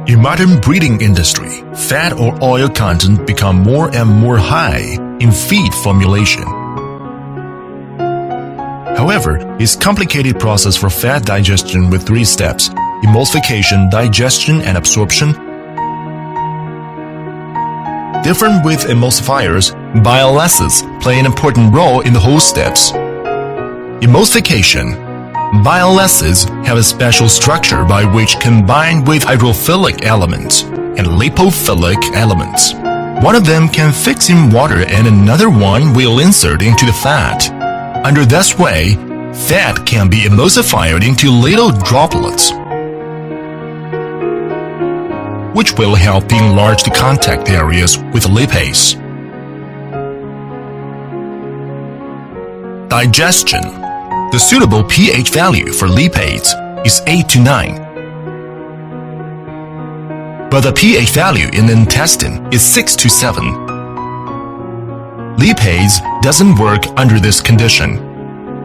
In modern breeding industry, fat or oil content become more and more high in feed formulation. However, it's a complicated process for fat digestion with 3 steps: emulsification, digestion, and absorption. Different with emulsifiers, bile acids play an important role in the whole steps. Emulsification. Bile acids have a special structure by which combine with hydrophilic elements and lipophilic elements. One of them can fix in water and another one will insert into the fat. Under this way, fat can be emulsified into little droplets, which will help enlarge the contact areas with lipase. Digestion. The suitable pH value for lipase is 8 to 9. But the pH value in the intestine is 6 to 7. Lipase doesn't work under this condition.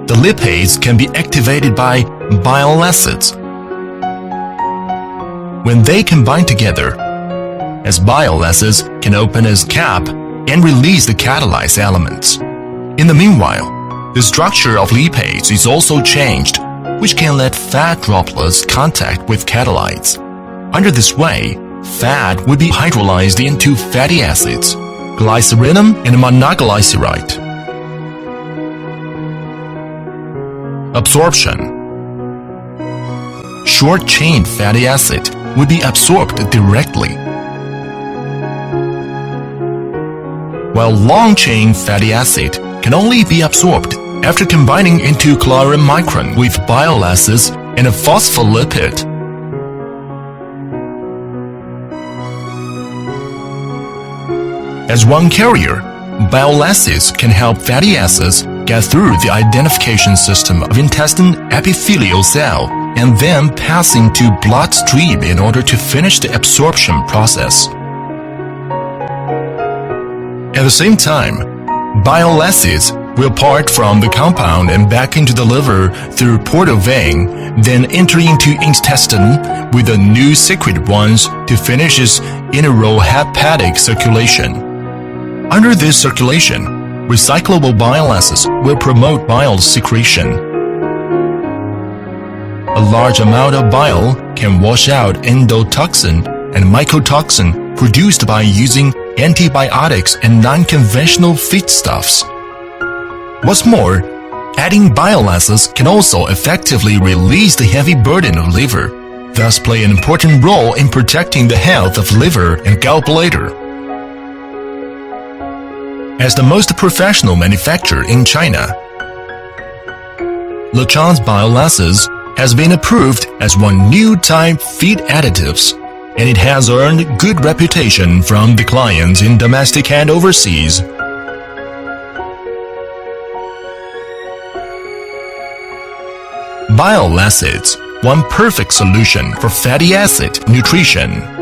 The lipase can be activated by bile acids. When they combine together, as bile acids can open its cap and release the catalyzed elements. In the meanwhile, the structure of lipase is also changed, which can let fat droplets contact with catalytes. Under this way, fat will be hydrolyzed into fatty acids, glycerinum and monoglyceride. Absorption. Short-chain fatty acid will be absorbed directly, while long-chain fatty acid can only be absorbed after combining into chloramicron with bile acids and a phospholipid. As one carrier, bile acids can help fatty acids get through the identification system of intestine epithelial cell and then pass into bloodstream in order to finish the absorption process. At the same time, bile acids will part from the compound and back into the liver through portal vein, then enter into intestine with the new secreted ones to finish its enterohepatic circulation. Under this circulation, recyclable bile acids will promote bile secretion. A large amount of bile can wash out endotoxin and mycotoxin produced by using antibiotics and non-conventional feedstuffs. What's more, adding bile acids can also effectively release the heavy burden of liver, thus play an important role in protecting the health of liver and gallbladder. As the most professional manufacturer in China, Lechan's bile acids has been approved as one new type feed additives, and it has earned good reputation from the clients in domestic and overseas. Bile acids, one perfect solution for fatty acid nutrition.